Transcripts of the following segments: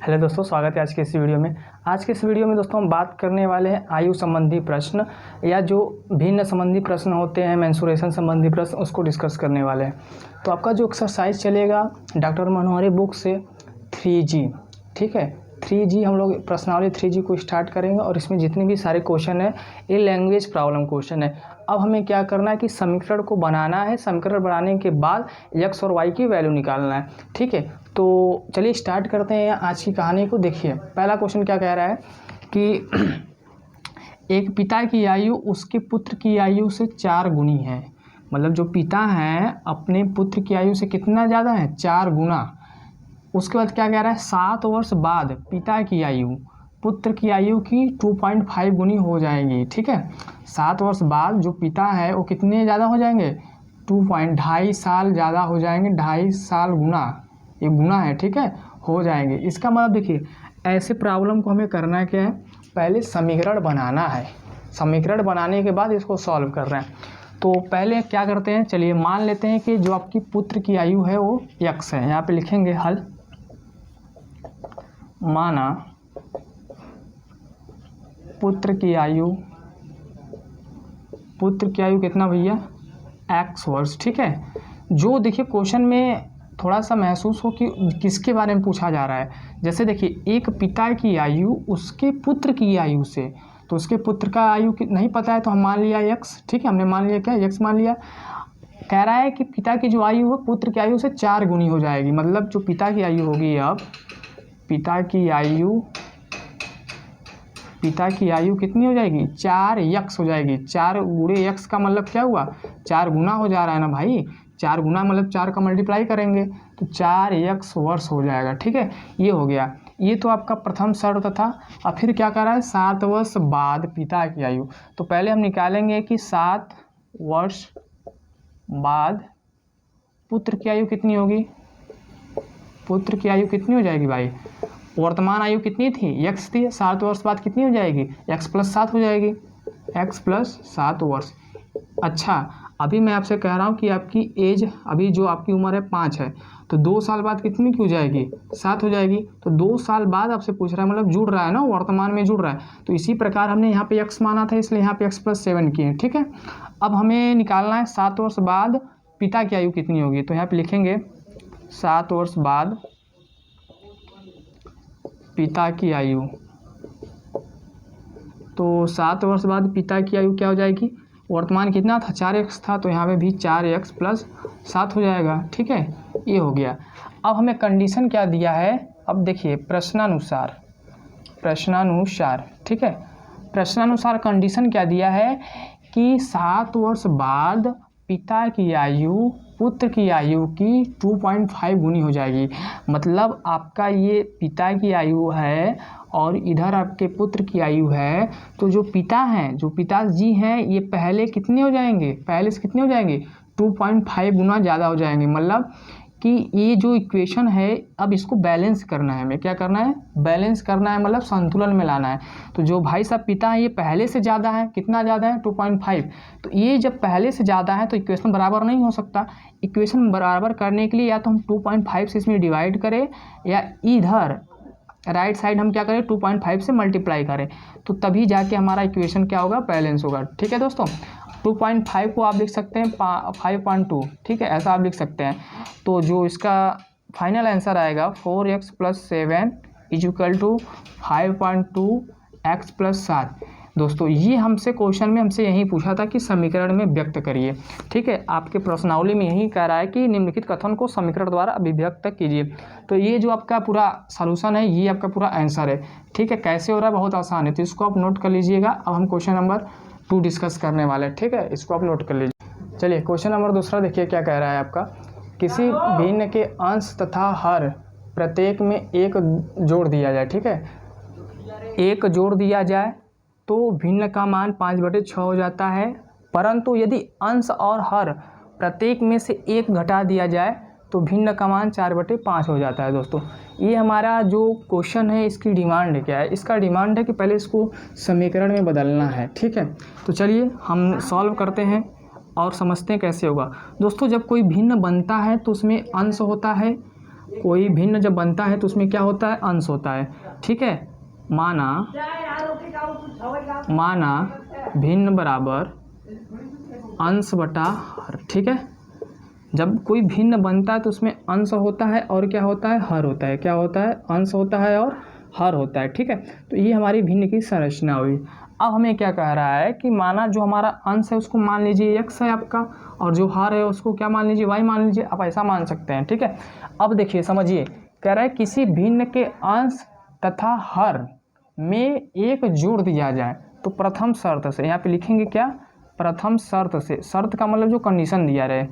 Hello दोस्तों, स्वागत है आज के इस वीडियो में। आज के इस वीडियो में दोस्तों हम बात करने वाले हैं आयु संबंधी प्रश्न या जो भिन्न संबंधी प्रश्न होते हैं, मेंस्ट्रुएशन संबंधी प्रश्न, उसको डिस्कस करने वाले हैं। तो आपका जो एक्सरसाइज चलेगा डॉक्टर मनोहरी बुक से 3G, ठीक है। 3G हम लोग प्रश्नावली 3G को स्टार्ट करेंगे और इसमें जितने भी सारे क्वेश्चन है ये लैंग्वेज प्रॉब्लम क्वेश्चन है। अब हमें क्या करना है कि समीकरण को बनाना है। समीकरण बनाने के बाद x और y की वैल्यू निकालना है, ठीक है। तो चलिए स्टार्ट करते हैं आज की कहानी को। देखिए पहला क्वेश्चन क्या कह रहा है कि एक पिता की आयु उसके पुत्र की आयु से 4 गुनी है। मतलब जो पिता हैं अपने पुत्र की आयु से कितना ज़्यादा है, 4 गुना। उसके बाद क्या कह रहा है, 7 वर्ष बाद पिता की आयु पुत्र की आयु की 2.5 गुनी हो जाएगी, ठीक है। 7 वर्ष बाद जो पिता है वो कितने ज़्यादा हो जाएंगे, 2.5 साल ज़्यादा हो जाएंगे। 2.5 साल गुना, ये गुना है, ठीक है, हो जाएंगे। इसका मतलब देखिए ऐसे प्रॉब्लम को हमें करना क्या है, पहले समीकरण बनाना है। समीकरण बनाने के बाद इसको सॉल्व कर रहे हैं। तो पहले क्या करते हैं, चलिए मान लेते हैं कि जो आपकी पुत्र की आयु है वो x है। यहाँ पे लिखेंगे हल। माना पुत्र की आयु कितना भैया, x वर्ष, ठीक है। जो देखिए क्वेश्चन में थोड़ा सा महसूस हो कि किसके बारे में पूछा जा रहा है। जैसे देखिए एक पिता की आयु उसके पुत्र की आयु से, तो उसके पुत्र का आयु नहीं पता है तो हम मान लिया x, ठीक है। हमने मान लिया क्या, x मान लिया। कह रहा है कि पिता की जो आयु है पुत्र की आयु से 4 गुनी हो जाएगी। मतलब जो पिता की आयु होगी, अब पिता की आयु कितनी हो जाएगी, 4x हो जाएगी। 4 गुणे x का मतलब क्या हुआ, 4 गुना हो जा रहा है ना भाई। 4 गुना मतलब 4 का मल्टीप्लाई करेंगे तो 4x वर्ष हो जाएगा, ठीक है। ये हो गया, ये तो आपका प्रथम शर्त था। अब फिर क्या कर रहा है, 7 वर्ष बाद पिता की आयु। तो पहले हम निकालेंगे कि 7 वर्ष बाद पुत्र की आयु कितनी होगी। पुत्र की आयु कितनी हो जाएगी भाई, वर्तमान आयु कितनी थी, x थी। 7 वर्ष बाद कितनी हो जाएगी, x + 7 हो जाएगी, x + 7 वर्ष। अच्छा, अभी मैं आपसे कह रहा हूँ कि आपकी एज, अभी जो आपकी उम्र है 5 है, तो 2 साल बाद कितनी की हो जाएगी, 7 हो जाएगी। तो 2 साल बाद आपसे पूछ रहा है, मतलब जुड़ रहा है ना, वर्तमान में जुड़ रहा है। तो इसी प्रकार हमने यहाँ पे x माना था, इसलिए यहाँ पे x + 7 किए, ठीक है। अब हमें निकालना है 7 वर्ष बाद पिता की आयु कितनी होगी। तो यहाँ पे लिखेंगे 7 वर्ष बाद पिता की आयु। तो 7 वर्ष बाद पिता की आयु क्या हो जाएगी, वर्तमान कितना था, 4x था, तो यहाँ पे भी 4x + 7 हो जाएगा, ठीक है। ये हो गया। अब हमें कंडीशन क्या दिया है, अब देखिए प्रश्नानुसार, ठीक है। प्रश्नानुसार कंडीशन क्या दिया है कि 7 वर्ष बाद पिता की आयु पुत्र की आयु की 2.5 गुनी हो जाएगी। मतलब आपका ये पिता की आयु है और इधर आपके पुत्र की आयु है। तो जो पिता हैं, जो पिताजी हैं, ये पहले कितने हो जाएंगे, पहले से कितने हो जाएंगे, 2.5 गुना ज़्यादा हो जाएंगे। मतलब कि ये जो इक्वेशन है अब इसको बैलेंस करना है। हमें क्या करना है, बैलेंस करना है, मतलब संतुलन में लाना है। तो जो भाई साहब पिता है ये पहले से ज़्यादा है, कितना ज़्यादा है, 2.5। तो ये जब पहले से ज़्यादा है तो इक्वेशन बराबर नहीं हो सकता। इक्वेशन बराबर करने के लिए या तो हम 2.5 से इसमें डिवाइड करें या इधर राइट साइड हम क्या करें, 2.5 से मल्टीप्लाई करें, तो तभी जाके हमारा इक्वेशन क्या होगा, बैलेंस होगा, ठीक है दोस्तों। 2.5 को आप लिख सकते हैं 5.2, ठीक है, ऐसा आप लिख सकते हैं। तो जो इसका फाइनल आंसर आएगा 4x + 7 = 5.2 x + 7। दोस्तों ये हमसे क्वेश्चन में हमसे यही पूछा था कि समीकरण में व्यक्त करिए, ठीक है। आपके प्रश्नावली में यही कह रहा है कि निम्नलिखित कथन को समीकरण द्वारा अभिव्यक्त कीजिए। तो ये जो आपका पूरा सॉल्यूशन है, ये आपका पूरा आंसर है, ठीक है। कैसे हो रहा है, बहुत आसान है, तो इसको आप नोट कर लीजिएगा। अब हम क्वेश्चन नंबर 2 डिस्कस करने वाले हैं, ठीक है, इसको आप नोट कर लीजिए। चलिए क्वेश्चन नंबर 2 देखिए क्या कह रहा है आपका, किसी भिन्न के अंश तथा हर प्रत्येक में 1 जोड़ दिया जाए, ठीक है। 1 जोड़ दिया जाए तो भिन्न का मान 5/6 हो जाता है, परंतु यदि अंश और हर प्रत्येक में से 1 घटा दिया जाए तो भिन्न का मान 4/5 हो जाता है। दोस्तों ये हमारा जो क्वेश्चन है इसकी डिमांड क्या है, इसका डिमांड है कि पहले इसको समीकरण में बदलना है, ठीक है। तो चलिए हम सॉल्व करते हैं और समझते हैं कैसे होगा। दोस्तों जब कोई भिन्न बनता है तो उसमें अंश होता है कोई भिन्न जब बनता है तो उसमें क्या होता है, अंश होता है। ठीक है, माना भिन्न बराबर अंश बटा हर। ठीक है, जब कोई भिन्न बनता है तो उसमें अंश होता है और क्या होता है, हर होता है। क्या होता है, अंश होता है और हर होता है। ठीक है, तो ये हमारी भिन्न की संरचना हुई। अब हमें क्या कह रहा है कि माना जो हमारा अंश है उसको मान लीजिए x है आपका, और जो हर है उसको क्या मान लीजिए, y मान लीजिए। आप ऐसा मान सकते हैं। ठीक है, अब देखिए समझिए, कह रहा है किसी भिन्न के अंश तथा हर में एक जोड़ दिया जाए तो प्रथम शर्त से, यहाँ पे लिखेंगे क्या, प्रथम शर्त से। शर्त का मतलब जो कंडीशन दिया रहे,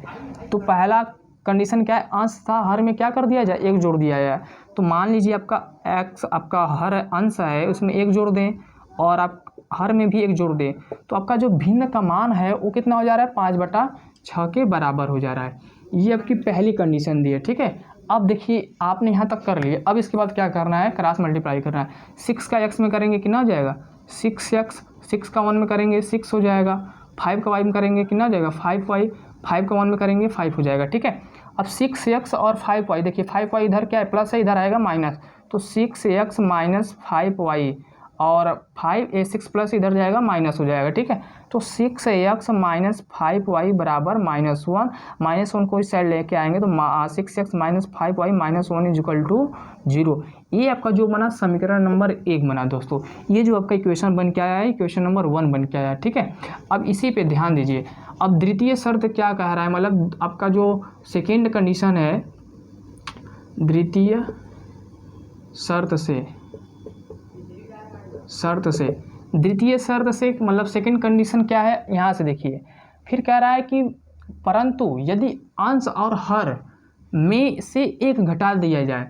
तो पहला कंडीशन क्या है, अंश था, हर में क्या कर दिया जाए, एक जोड़ दिया जाए। तो मान लीजिए आपका x, आपका हर अंश है उसमें एक जोड़ दें और आप हर में भी एक जोड़ दें, तो आपका जो भिन्न का मान है वो कितना हो जा रहा है, 5/6 के बराबर हो जा रहा है। ये आपकी पहली कंडीशन दी है। ठीक है, अब देखिए आपने यहाँ तक कर लिए, अब इसके बाद क्या करना है, क्रॉस मल्टीप्लाई करना है। 6 का x में करेंगे कितना हो जाएगा, 6x, 6 का 1 में करेंगे 6 हो जाएगा, 5 का y में करेंगे कितना हो जाएगा, 5y, 5 का 1 में करेंगे 5 हो जाएगा। ठीक है, अब 6x और 5y, देखिए 5y इधर क्या है, प्लस है, इधर आएगा माइनस, तो 6x माइनस 5y, और 6 प्लस इधर जाएगा माइनस हो जाएगा। ठीक है, तो 6x माइनस 5y बराबर -1, -1 को इस साइड लेके आएंगे तो 6x minus 5y minus 1 is equal to 0। ये आपका जो बना समीकरण नंबर 1 बना दोस्तों। ये जो आपका इक्वेशन बन के आया है, इक्वेशन नंबर 1 बन के आया है। ठीक है, अब इसी पे ध्यान दीजिए। अब द्वितीय शर्त क्या कह रहा है, मतलब आपका जो सेकेंड कंडीशन है, द्वितीय शर्त से मतलब सेकंड कंडीशन क्या है, यहाँ से देखिए, फिर कह रहा है कि परंतु यदि अंश और हर में से एक घटा दिया जाए,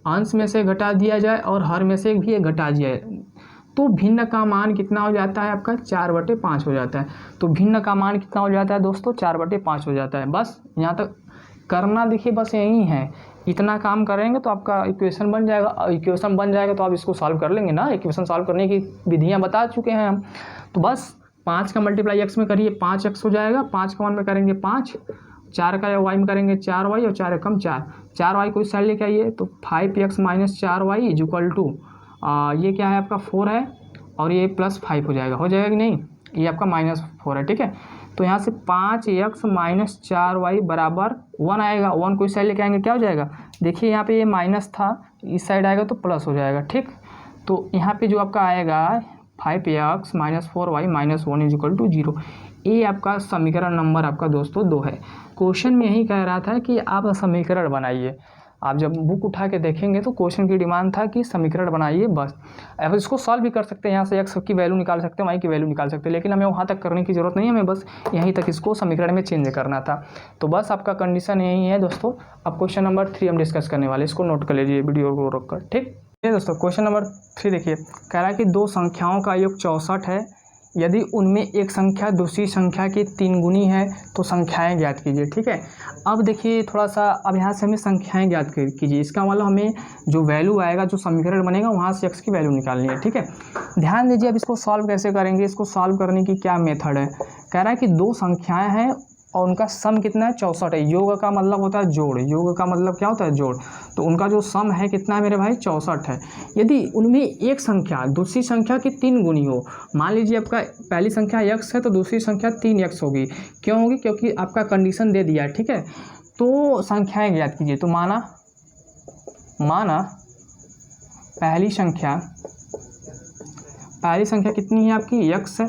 अंश में से घटा दिया जाए और हर में से भी एक घटा दिया जाए, तो भिन्न का मान कितना हो जाता है आपका, 4/5 हो जाता है। तो भिन्न का मान कितना हो जाता है दोस्तों, 4/5 हो जाता है। बस यहाँ तक करना, देखिए बस यही है, इतना काम करेंगे तो आपका इक्वेशन बन जाएगा। इक्वेशन बन जाएगा तो आप इसको सॉल्व कर लेंगे ना, इक्वेशन सॉल्व करने की विधियां बता चुके हैं हम। तो बस 5 का मल्टीप्लाई x में करिए 5x हो जाएगा, 5 का 1 में करेंगे 5, 4 का y में करेंगे 4y, और 4 एकम 4, 4y को इस साइड लेके आइए तो 5x minus 4y is equal to, ये क्या है आपका 4 है, और ये +5 हो जाएगा कि नहीं, ये आपका -4 है। ठीक है, तो यहाँ से 5x माइनस 4y बराबर 1 आएगा, 1 को इस साइड लेके आएंगे क्या हो जाएगा, देखिए यहाँ पे ये माइनस था, इस साइड आएगा तो प्लस हो जाएगा। ठीक, तो यहाँ पे जो आपका आएगा 5x minus 4y minus 1 is equal to 0। ये आपका समीकरण नंबर आपका दोस्तों 2 है। क्वेश्चन में यही कह रहा था कि आप समीकरण बनाइए। आप जब बुक उठा के देखेंगे तो क्वेश्चन की डिमांड था कि समीकरण बनाइए बस। अब इसको सॉल्व भी कर सकते हैं, यहाँ से x की वैल्यू निकाल सकते हैं, y की वैल्यू निकाल सकते हैं, लेकिन हमें वहाँ तक करने की ज़रूरत नहीं है, हमें बस यहीं तक इसको समीकरण में चेंज करना था। तो बस आपका कंडीशन यही है दोस्तों। अब क्वेश्चन नंबर 3 हम डिस्कस करने वाले, इसको नोट कर लीजिए वीडियो को रोक कर। ठीक है दोस्तों, क्वेश्चन नंबर 3 देखिए, कह रहा है कि दो संख्याओं का योग 64 है, यदि उनमें एक संख्या दूसरी संख्या की 3 गुनी है तो संख्याएं ज्ञात कीजिए। ठीक है, अब देखिए थोड़ा सा, अब यहाँ से हमें संख्याएं ज्ञात कीजिए, इसका मतलब हमें जो वैल्यू आएगा, जो समीकरण बनेगा, वहाँ से x की वैल्यू निकालनी है। ठीक है, ध्यान दीजिए, अब इसको सॉल्व कैसे करेंगे, इसको सॉल्व करने की क्या मेथड है। कह रहा है कि दो संख्याएँ हैं और उनका सम कितना है, 64 है। योग का मतलब होता है जोड़, योग का मतलब क्या होता है, जोड़। तो उनका जो सम है कितना है मेरे भाई, 64 है। यदि उनमें एक संख्या दूसरी संख्या की 3 गुनी हो, मान लीजिए आपका पहली संख्या x है तो दूसरी संख्या 3x होगी। क्यों होगी, क्योंकि आपका कंडीशन दे दिया है। ठीक है, तो संख्याएं ज्ञात कीजिए। तो माना पहली संख्या कितनी है आपकी, x है,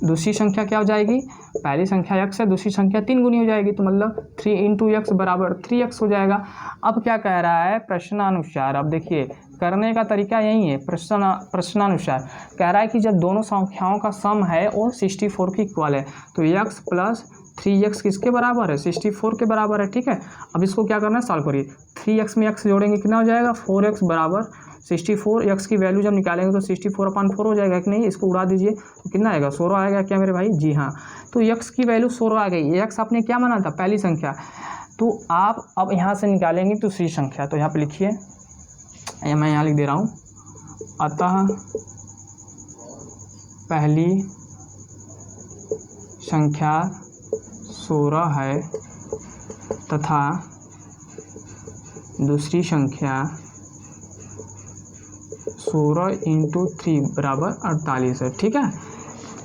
दूसरी संख्या क्या हो जाएगी, पहली संख्या x है, दूसरी संख्या 3 गुनी हो जाएगी, तो मतलब 3 इंटू x बराबर 3x हो जाएगा। अब क्या कह रहा है, प्रश्नानुसार, अब देखिए करने का तरीका यही है, प्रश्नानुसार कह रहा है कि जब दोनों संख्याओं का सम है वो 64 की इक्वल है, तो x प्लस 3x किसके बराबर है, 64 के बराबर है। ठीक है, अब इसको क्या करना है, सॉल्व करिए। 3x में x जोड़ेंगे कितना हो जाएगा, 4x बराबर 64। x की वैल्यू जब निकालेंगे तो 64/4 हो जाएगा कि नहीं, इसको उड़ा दीजिए तो कितना आएगा, 16 आएगा क्या मेरे भाई, जी हाँ। तो x की वैल्यू 16 आ गई। x आपने क्या माना था, पहली संख्या, तो आप अब यहाँ से निकालेंगे दूसरी संख्या। तो यहाँ पे लिखिए, मैं यहाँ लिख दे रहा हूँ, अतः पहली संख्या 16 है तथा दूसरी संख्या 16 × 3 बराबर 48 है। ठीक है,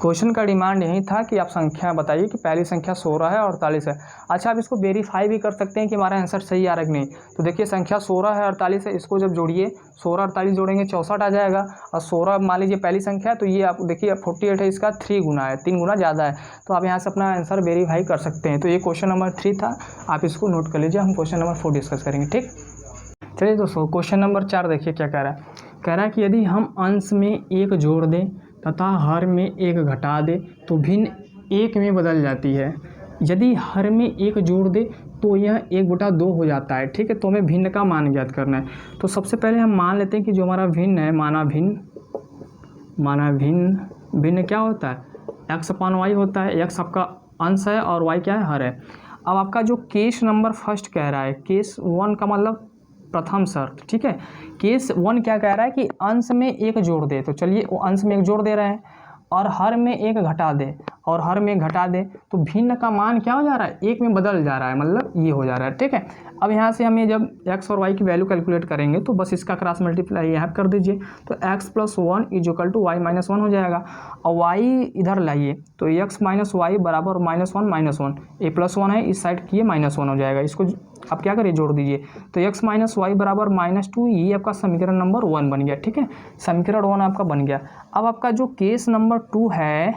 क्वेश्चन का डिमांड यही था कि आप संख्या बताइए कि पहली संख्या 16 है और 48 है। अच्छा, आप इसको वेरीफाई भी कर सकते हैं कि हमारा आंसर सही आ रहा है कि नहीं। तो देखिए संख्या 16 है और 48 है, इसको जब जोड़िए 16 और 48 जोड़ेंगे 64 आ जाएगा। और 16 मान लीजिए पहली संख्या है, तो ये आप देखिए 48 है, इसका 3 गुना है, 3 गुना ज़्यादा है। तो आप यहाँ से अपना आंसर वेरीफाई कर सकते हैं। तो ये क्वेश्चन नंबर 3 था, आप इसको नोट कर लीजिए। हम क्वेश्चन नंबर 4 डिस्कस करेंगे। ठीक, चलिए दोस्तों क्वेश्चन नंबर 4 देखिए क्या कह रहा है। कह रहा है कि यदि हम अंश में 1 जोड़ दें तथा हर में 1 घटा दे तो भिन्न 1 में बदल जाती है। यदि हर में 1 जोड़ दे तो यह 1/2 हो जाता है। ठीक है, तो हमें भिन्न का मान ज्ञात करना है। तो सबसे पहले हम मान लेते हैं कि जो हमारा भिन्न है, माना भिन्न क्या होता है, x/y होता है। x आपका अंश है और y क्या है, हर है। अब आपका जो केस नंबर फर्स्ट कह रहा है, केस 1 का मतलब प्रथम शर्त। ठीक है, केस 1 क्या कह रहा है कि अंश में 1 जोड़ दे। तो चलिए वो अंश में 1 जोड़ दे रहे हैं और हर में 1 घटा दे, और हर में घटा दे तो भिन्न का मान क्या हो जा रहा है, 1 में बदल जा रहा है, मतलब ये हो जा रहा है। ठीक है, अब यहाँ से हमें जब x और y की वैल्यू कैलकुलेट करेंगे तो बस इसका क्रॉस मल्टीप्लाई यहाँ कर दीजिए। तो x + 1 = y - 1 हो जाएगा। और y इधर लाइए तो x - y बराबर -1 - 1, ये +1 है, इस साइड की -1 हो जाएगा। इसको आप क्या करिए, जोड़ दीजिए। तो x - y बराबर -2, ये आपका समीकरण नंबर 1 बन गया। ठीक है, समीकरण 1 आपका बन गया। अब आपका जो केस नंबर 2 है,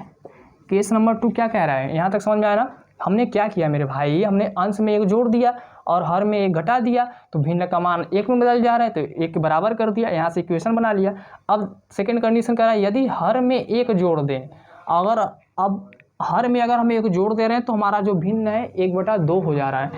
केस नंबर 2 क्या कह रहा है, यहाँ तक समझ में आया ना। हमने क्या किया मेरे भाई, हमने अंश में 1 जोड़ दिया और हर में 1 घटा दिया, तो भिन्न का मान 1 में बदल जा रहा है, तो 1 के बराबर कर दिया, यहाँ से इक्वेशन बना लिया। अब सेकंड कंडीशन कह रहा है यदि हर में 1 जोड़ दें, अगर अब हर में अगर हम 1 जोड़ दे रहे हैं तो हमारा जो भिन्न है 1/2 हो जा रहा है।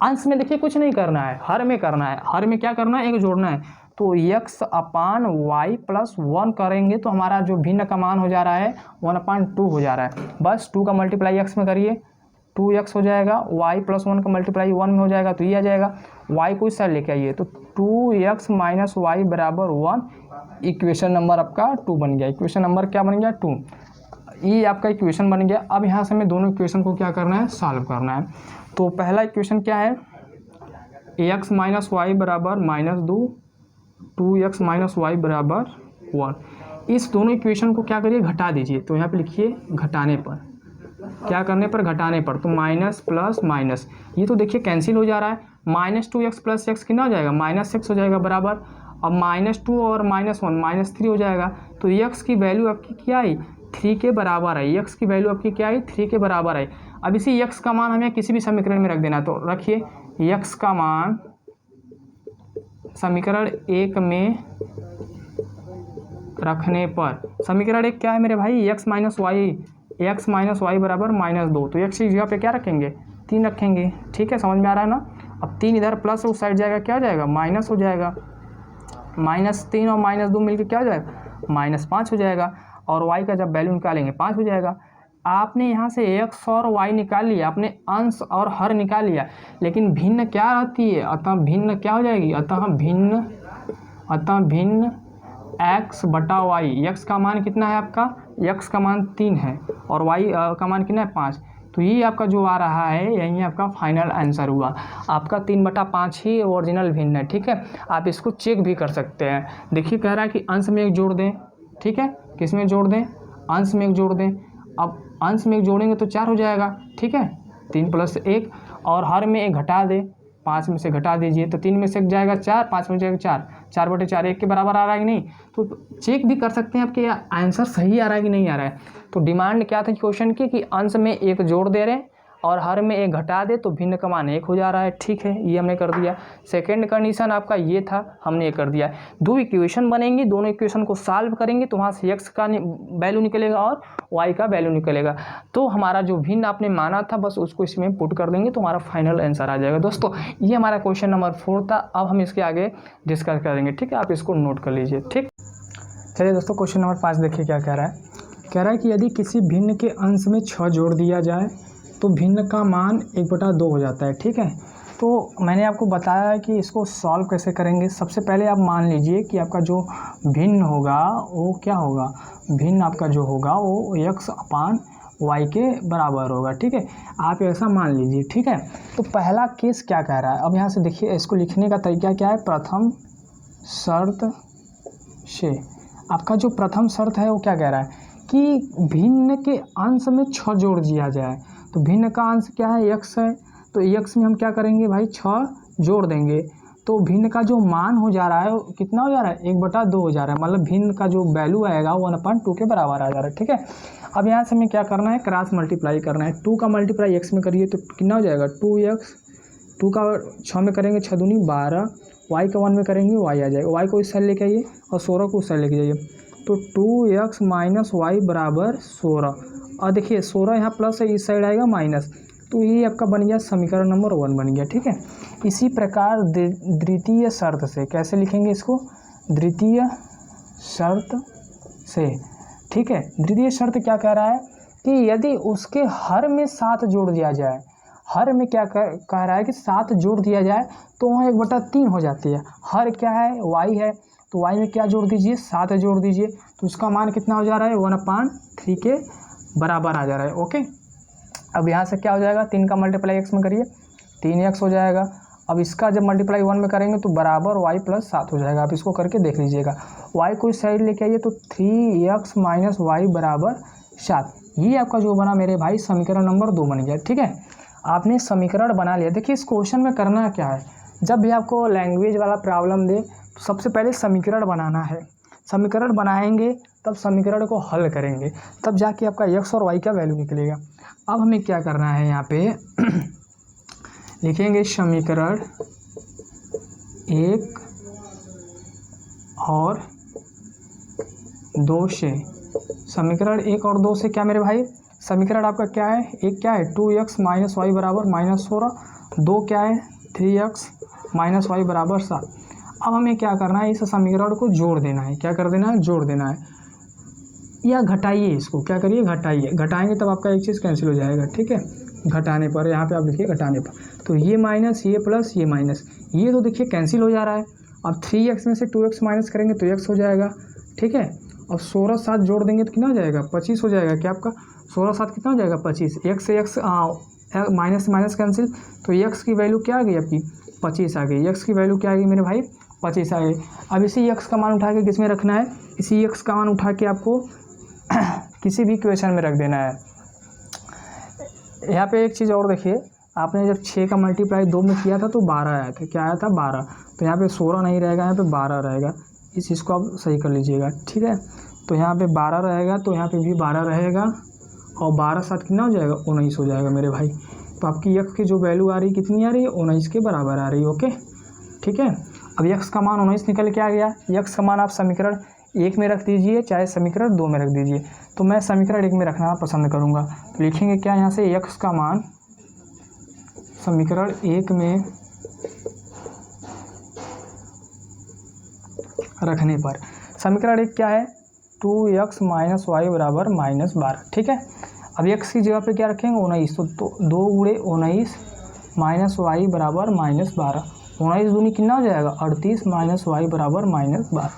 अंश में देखिए कुछ नहीं करना है, हर में करना है। हर में क्या करना है, 1 जोड़ना है। तो x/y + 1 करेंगे तो हमारा जो भिन्न का मान हो जा रहा है 1/2 हो जा रहा है। बस 2 का मल्टीप्लाई x में करिए, 2x हो जाएगा, y + 1 का मल्टीप्लाई 1 में हो जाएगा, तो ये आ जाएगा। y को इस साइड लेके आइए, तो 2x - y बराबर 1, इक्वेशन नंबर आपका 2 बन गया। इक्वेशन नंबर क्या बन गया, 2। ये आपका इक्वेशन बन गया। अब यहाँ से हमें दोनों इक्वेशन को क्या करना है, सॉल्व करना है। तो पहला इक्वेशन क्या है, x - y बराबर -2, 2x - y बराबर 1। इस दोनों इक्वेशन को क्या करिए, घटा दीजिए। तो यहाँ पे लिखिए घटाने पर, क्या करने पर, घटाने पर। तो माइनस प्लस माइनस, ये तो देखिए कैंसिल हो जा रहा है। -2x + x कितना हो जाएगा, -6 हो जाएगा बराबर। अब -2 और -1 -3 हो जाएगा। तो x की वैल्यू आपकी क्या आई, 3 के बराबर आई। x की वैल्यू आपकी क्या आई, 3 के बराबर आई। अब इसी x का मान हमें किसी भी समीकरण में रख देना। तो रखिए x का मान समीकरण 1 में रखने पर, समीकरण 1 क्या है मेरे भाई, x - y बराबर -2। तो x की जगह पे क्या रखेंगे, 3 रखेंगे। ठीक है, समझ में आ रहा है ना। अब 3 इधर प्लस उस साइड जाएगा, क्या हो जाएगा, माइनस हो जाएगा। -3 और -2 मिलकर क्या हो जाएगा, -5 हो जाएगा। और y का जब वैल्यू निकालेंगे 5 हो जाएगा। आपने यहाँ से x और y निकाल लिया, आपने अंश और हर निकाल लिया, लेकिन भिन्न क्या रहती है, अतः भिन्न क्या हो जाएगी, अतः भिन्न x/y। x का मान कितना है आपका, x का मान 3 है और y का मान कितना है, 5। तो ये आपका जो आ रहा है, यही आपका फाइनल आंसर हुआ। आपका 3/5 ही ओरिजिनल भिन्न है। ठीक है, आप इसको चेक भी कर सकते हैं। देखिए कह रहा है कि अंश में 1 जोड़ दें। ठीक है, किस में जोड़ दें, अंश में 1 जोड़ दें। अब अंश में 1 जोड़ेंगे तो 4 हो जाएगा। ठीक है, 3 + 1, और हर में 1 घटा दे, 5 में से घटा दीजिए, तो 3 में से 1 जाएगा 4, 5 में जाएगा 4, 4/4 1 के बराबर आ रहा है कि नहीं। तो चेक भी कर सकते हैं आपके आंसर सही आ रहा है कि नहीं आ रहा है। तो डिमांड क्या था क्वेश्चन की कि अंश में 1 जोड़ दे रहे हैं और हर में 1 घटा दे तो भिन्न का मान 1 हो जा रहा है। ठीक है, ये हमने कर दिया। सेकंड कंडीशन आपका ये था, हमने ये कर दिया। 2 इक्वेशन बनेंगी, दोनों इक्वेशन को सॉल्व करेंगे तो वहाँ से x का वैल्यू निकलेगा और y का वैल्यू निकलेगा। तो हमारा जो भिन्न आपने माना था बस उसको इसमें पुट कर देंगे तो हमारा फाइनल आंसर आ जाएगा। दोस्तों ये हमारा क्वेश्चन नंबर 4 था। अब हम इसके आगे डिस्कस करेंगे। ठीक है, आप इसको नोट कर लीजिए। ठीक, चलिए दोस्तों क्वेश्चन नंबर 5 देखिए क्या कह रहा है। कह रहा है कि यदि किसी भिन्न के अंश में 6 जोड़ दिया जाए तो भिन्न का मान 1/2 हो जाता है। ठीक है, तो मैंने आपको बताया है कि इसको सॉल्व कैसे करेंगे। सबसे पहले आप मान लीजिए कि आपका जो भिन्न होगा वो क्या होगा, भिन्न आपका जो होगा वो y के बराबर होगा। ठीक है, आप ऐसा मान लीजिए। ठीक है, तो पहला केस क्या कह रहा है, अब यहाँ से देखिए इसको लिखने का तरीका क्या है। प्रथम शर्त से आपका जो प्रथम शर्त है वो क्या कह रहा है कि भिन्न के अंश में 6 जोड़ दिया जाए। तो भिन्न का अंश क्या है, x है, तो x में हम क्या करेंगे भाई 6 जोड़ देंगे। तो भिन्न का जो मान हो जा रहा है कितना हो जा रहा है, 1/2 हो जा रहा है, मतलब भिन्न का जो वैल्यू आएगा 1/2 के बराबर आ जा रहा है। ठीक है, अब यहाँ से हमें क्या करना है, क्रॉस मल्टीप्लाई करना है। 2 का मल्टीप्लाई x में करिए तो कितना हो जाएगा 2x, 2 का 6 में करेंगे 6 दूनी 12, y का 1 में करेंगे y आ जाएगा, y को इस साइड लेके आइए और 16 को उस साइड लेके जाइए। तो 2x - y बराबर 16। और देखिए 16 यहाँ प्लस है, इस साइड आएगा माइनस, तो ये आपका बन गया समीकरण नंबर 1 बन गया। ठीक है, इसी प्रकार द्वितीय शर्त से कैसे लिखेंगे इसको, द्वितीय शर्त से। ठीक है, द्वितीय शर्त क्या कह रहा है कि यदि उसके हर में 7 जोड़ दिया जाए, हर में क्या कह रहा है कि 7 जोड़ दिया जाए तो वहाँ 1/3 हो जाती है। हर क्या है, y है, तो y में क्या जोड़ दीजिए 7 जोड़ दीजिए, तो उसका मान कितना हो जा रहा है 1/3 के बराबर आ जा रहा है। ओके, अब यहाँ से क्या हो जाएगा, 3 का मल्टीप्लाई x में करिए 3x हो जाएगा। अब इसका जब मल्टीप्लाई 1 में करेंगे तो बराबर y + 7 हो जाएगा। आप इसको करके देख लीजिएगा, y को इस साइड लेके आइए तो 3x - y बराबर 7। ये आपका जो बना मेरे भाई समीकरण नंबर 2 बन गया। ठीक है, आपने समीकरण बना लिया। देखिए इस क्वेश्चन में करना क्या है, जब भी आपको लैंग्वेज वाला प्रॉब्लम दे तो सबसे पहले समीकरण बनाना है। समीकरण बनाएंगे तब समीकरण को हल करेंगे, तब जाके आपका x और y का वैल्यू निकलेगा। अब हमें क्या करना है, यहाँ पे लिखेंगे समीकरण 1 और 2 से। समीकरण 1 और 2 से क्या मेरे भाई, समीकरण आपका क्या है, एक क्या है 2x - y बराबर -16, 2 क्या है 3x - y बराबर 7। अब हमें क्या करना है, इस समीकरण को जोड़ देना है। क्या कर देना है, जोड़ देना है, या घटाइए इसको, क्या करिए घटाइए, घटाएंगे तब आपका एक चीज़ कैंसिल हो जाएगा। ठीक है, घटाने पर यहाँ पे आप लिखिए घटाने पर, तो ये माइनस ये प्लस ये माइनस, ये तो देखिए कैंसिल हो जा रहा है। अब 3x में से 2x माइनस करेंगे तो x हो जाएगा। ठीक है, अब 16 7 जोड़ देंगे तो कितना हो जाएगा 25 हो जाएगा। क्या आपका 16 7 कितना हो जाएगा 25, x से x माइनस से माइनस कैंसिल, तो x की वैल्यू क्या आ गई आपकी 25 आ गई। x की वैल्यू क्या आ गई मेरे भाई 25 आ गई। अब इसी x का मान उठा के किस में रखना है, इसी x का मान उठा के आपको किसी भी इक्वेशन में रख देना है। यहाँ पे एक चीज़ और देखिए, आपने जब 6 का मल्टीप्लाई 2 में किया था तो 12 आया था, क्या आया था 12, तो यहाँ पे 16 नहीं रहेगा, यहाँ पे 12 रहेगा। इस चीज़ को आप सही कर लीजिएगा। ठीक है, तो यहाँ पे 12 रहेगा, तो यहाँ पे भी 12 रहेगा, और 12 7 कितना हो जाएगा 19 हो जाएगा मेरे भाई। तो आपकी x की जो वैल्यू आ रही है कितनी आ रही है 19 के बराबर आ रही है। ओके, ठीक है, अब x का मान 19 निकल के आ गया। x का मान आप समीकरण 1 में रख दीजिए, चाहे समीकरण 2 में रख दीजिए, तो मैं समीकरण 1 में रखना पसंद करूँगा। तो लिखेंगे क्या, यहाँ से x का मान समीकरण 1 में रखने पर, समीकरण 1 क्या है 2x - y बराबर -12। ठीक है, अब x की जगह पे क्या रखेंगे 19, तो 2 गुणे 19 - y बराबर -12, 19 दूनी कितना हो जाएगा 38 - y बराबर -12।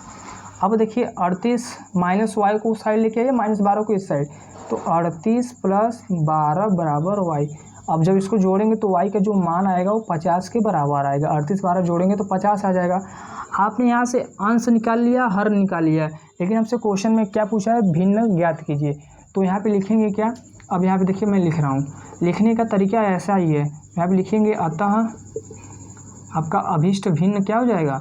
अब देखिए 38 माइनस y को उस साइड लेके आइए, -12 को इस साइड, तो 38 + 12 बराबर y। अब जब इसको जोड़ेंगे तो y का जो मान आएगा वो 50 के बराबर आएगा। 38 12 जोड़ेंगे तो 50 आ जाएगा। आपने यहाँ से अंश निकाल लिया, हर निकाल लिया, लेकिन हमसे क्वेश्चन में क्या पूछा है, भिन्न ज्ञात कीजिए। तो यहाँ पे लिखेंगे क्या, अब यहाँ पे देखिए मैं लिख रहा हूँ, लिखने का तरीका ऐसा ही है। यहाँ पे लिखेंगे अतः आपका अभीष्ट भिन्न क्या हो जाएगा,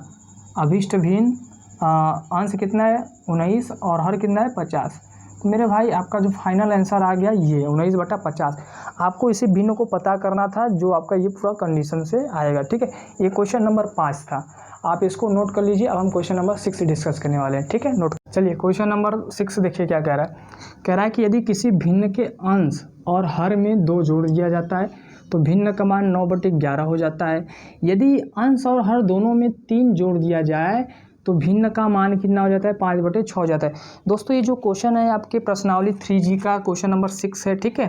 अभीष्ट भिन्न अंश कितना है 19 और हर कितना है 50। तो मेरे भाई आपका जो फाइनल आंसर आ गया ये 19/50। आपको इसी भिन्न को पता करना था, जो आपका ये पूरा कंडीशन से आएगा। ठीक है, ये क्वेश्चन नंबर 5 था, आप इसको नोट कर लीजिए। अब हम क्वेश्चन नंबर 6 डिस्कस करने वाले हैं। ठीक है, नोट चलिए क्वेश्चन नंबर 6 देखिए क्या कह रहा है। कह रहा है कि यदि किसी भिन्न के अंश और हर में 2 जोड़ दिया जाता है तो भिन्न का मान 9/11 हो जाता है। यदि अंश और हर दोनों में 3 जोड़ दिया जाए तो भिन्न का मान कितना हो जाता है 5/6 हो जाता है। दोस्तों ये जो क्वेश्चन है आपके प्रश्नावली 3G का क्वेश्चन नंबर 6 है। ठीक है,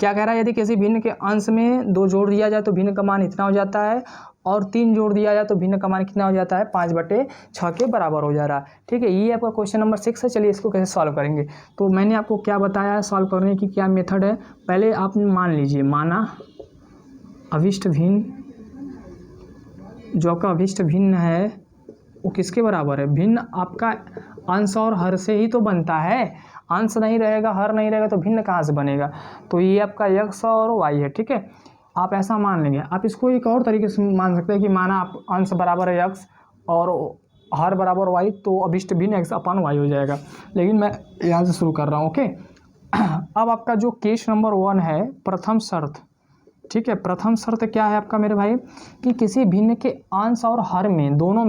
क्या कह रहा है, यदि किसी भिन्न के अंश में 2 जोड़ दिया जाए तो भिन्न का मान इतना हो जाता है, और 3 जोड़ दिया जाए तो भिन्न का मान कितना हो जाता है 5/6 के बराबर हो जा रहा है। ठीक है, ये आपका क्वेश्चन नंबर 6 है। चलिए इसको कैसे सॉल्व करेंगे। तो मैंने आपको क्या बताया है सॉल्व करने की क्या मेथड है। पहले आप मान लीजिए, माना अभिष्ट भिन्न, जो आपका अभिष्ट भिन्न है वो किसके बराबर है। भिन्न आपका अंश और हर से ही तो बनता है। अंश नहीं रहेगा, हर नहीं रहेगा तो भिन्न कहाँ से बनेगा। तो ये आपका x और y है। ठीक है, आप ऐसा मान लेंगे। आप इसको एक और तरीके से मान सकते हैं कि माना आप अंश बराबर है x और हर बराबर y, तो अभिष्ट भिन्न x/y हो जाएगा। लेकिन मैं यहाँ से शुरू कर रहा हूँ। ओके, अब आपका जो केस नंबर 1 है, प्रथम शर्त। ठीक है, प्रथम शर्त क्या है आपका मेरे भाई, कि किसी भिन्न के अंश और हर में दोनों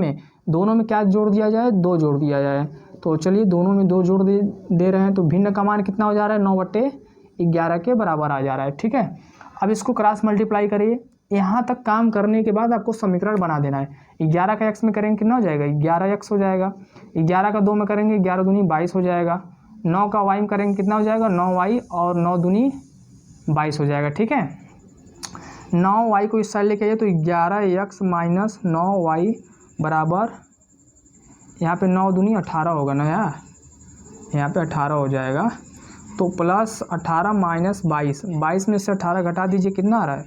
में क्या जोड़ दिया जाए, 2 जोड़ दिया जाए। तो चलिए दोनों में 2 जोड़ दे रहे हैं, तो भिन्न का मान कितना हो जा रहा है 9/11 के बराबर आ जा रहा है। ठीक है, अब इसको क्रॉस मल्टीप्लाई करिए। यहाँ तक काम करने के बाद आपको समीकरण बना देना है। 11 का x में करेंगे कितना हो जाएगा, 11x हो जाएगा। 11 का 2 में करेंगे 11 दूनी 22 हो जाएगा। 9 का y में करेंगे कितना हो जाएगा 9y, और 9 दूनी 22 हो जाएगा। ठीक है, 9y को इस साइड लेके आइए तो 11x माइनस 9y बराबर, यहाँ पे 9 दूनी 18 होगा ना यार, यहाँ पे 18 हो जाएगा। तो प्लस 18 माइनस 22 में से 18 घटा दीजिए, कितना आ रहा है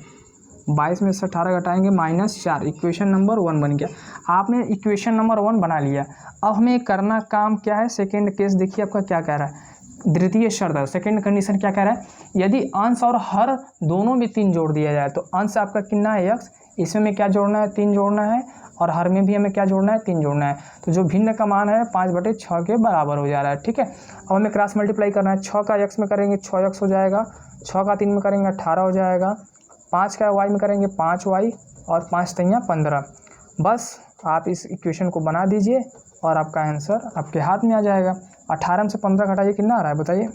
22 में से 18 घटाएंगे -4। इक्वेशन नंबर 1 बन गया। आपने इक्वेशन नंबर 1 बना लिया। अब हमें करना काम क्या है, सेकेंड केस देखिए आपका क्या कह रहा है। द्वितीय शर्त है, सेकेंड कंडीशन क्या कह रहा है, यदि अंश और हर दोनों में 3 जोड़ दिया जाए। तो अंश आपका कितना है x, इसमें हमें क्या जोड़ना है 3 जोड़ना है, और हर में भी हमें क्या जोड़ना है 3 जोड़ना है। तो जो भिन्न का मान है 5/6 के बराबर हो जा रहा है। ठीक है, अब हमें क्रॉस मल्टीप्लाई करना है। 6 का x में करेंगे 6x हो जाएगा, 6 का 3 में करेंगे 18 हो जाएगा, 5 का y में करेंगे 5y, और 5 3 15। बस आप इस इक्वेशन को बना दीजिए और आपका आंसर आपके हाथ में आ जाएगा। 18 में से 15 घटाइए, कितना आ रहा है बताइए,